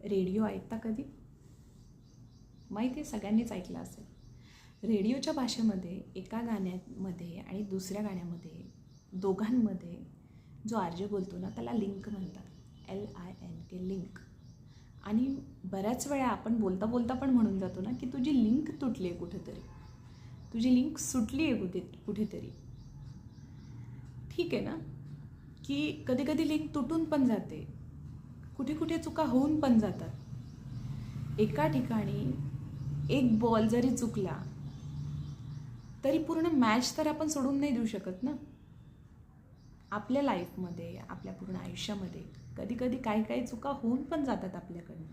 Radio ऐकता कधी? माहिती आहे, सगळ्यांनीच ऐकलं असेल. रेडिओच्या भाषेमध्ये एका गाण्यामध्ये आणि दुसऱ्या गाण्यामध्ये दोघांमध्ये जो आरजे बोलतो ना, त्याला लिंक म्हणतात. LINK, link. आणि बऱ्याच वेळा आपण बोलता बोलता पण म्हणून जातो ना की तुझी लिंक तुटली आहे कुठेतरी, तुझी लिंक सुटली आहे कुठेतरी. ठीक आहे ना, की कधी कधी लिंक तुटून पण जाते, कुठे कुठे चुका होऊन पण जातात. एका ठिकाणी एक बॉल जरी चुकला तरी पूर्ण मॅच तर आपण सोडून नाही देऊ शकत ना. आपल्या लाईफमध्ये, आपल्या पूर्ण आयुष्यामध्ये कधी कधी काही काही चुका होऊन पण जातात आपल्याकडनं.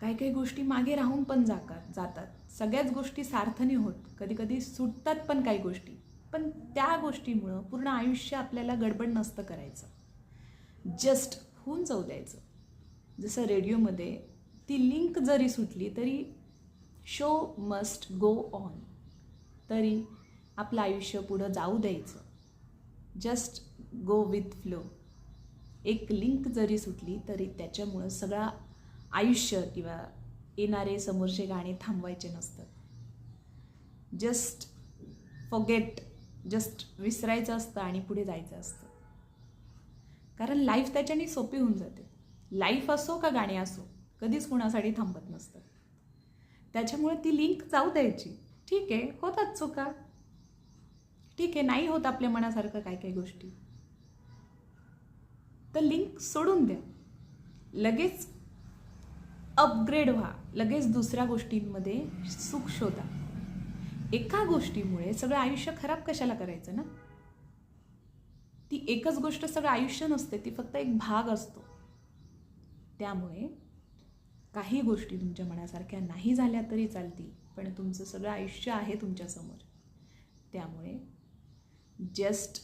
काही काही गोष्टी मागे राहून पण जातात. सगळ्याच गोष्टी सार्थ नाही होत. कधी कधी सुटतात पण काही गोष्टी. पण त्या गोष्टीमुळं पूर्ण आयुष्य आपल्याला गडबड नसतं करायचं, जस्ट होऊन जाऊ द्यायचं. जसं रेडिओमध्ये ती लिंक जरी सुटली तरी शो मस्ट गो ऑन, तरी आपलं आयुष्य पुढं जाऊ द्यायचं. Just go with flow. एक लिंक जरी सुटली तरी त्याच्यामुळं सगळं आयुष्य किंवा येणारे समोरचे गाणे थांबवायचे नसतात. जस्ट फॉरगेट, जस्ट विसरायचं असतं आणि पुढे जायचं असतं. कारण लाईफ त्याच्याने सोपी होऊन जाते. लाईफ असो का गाणे असो, कधीच कोणासाठी थांबत नसतं. त्याच्यामुळे ती लिंक जाऊ द्यायची. ठीक आहे, होतात चुका, ठीक आहे, नाही होत आपल्या मनासारखं काही काही गोष्टी, तर लिंक सोडून द्या. लगेच अपग्रेड व्हा, लगेच दुसऱ्या गोष्टींमध्ये सुख शोधा. एका गोष्टीमुळे सगळं आयुष्य खराब कशाला करायचं ना. ती एकच गोष्ट सगळं आयुष्य नसते, ती फक्त एक भाग असतो. त्यामुळे काही गोष्टी तुमच्या मनासारख्या नाही झाल्या तरी चालतील, पण तुमचं सगळं आयुष्य आहे तुमच्यासमोर. त्यामुळे जस्ट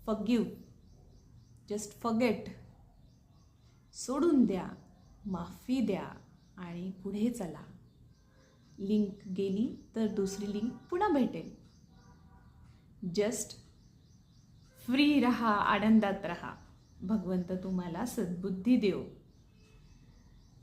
फॉरगिव्ह, जस्ट फॉरगेट, सोडून द्या, माफी द्या आणि पुढे चला. लिंक गेली तर दुसरी लिंक पुन्हा भेटेल. जस्ट फ्री रहा, आनंदात रहा. भगवंत तुम्हाला सद्बुद्धी देव.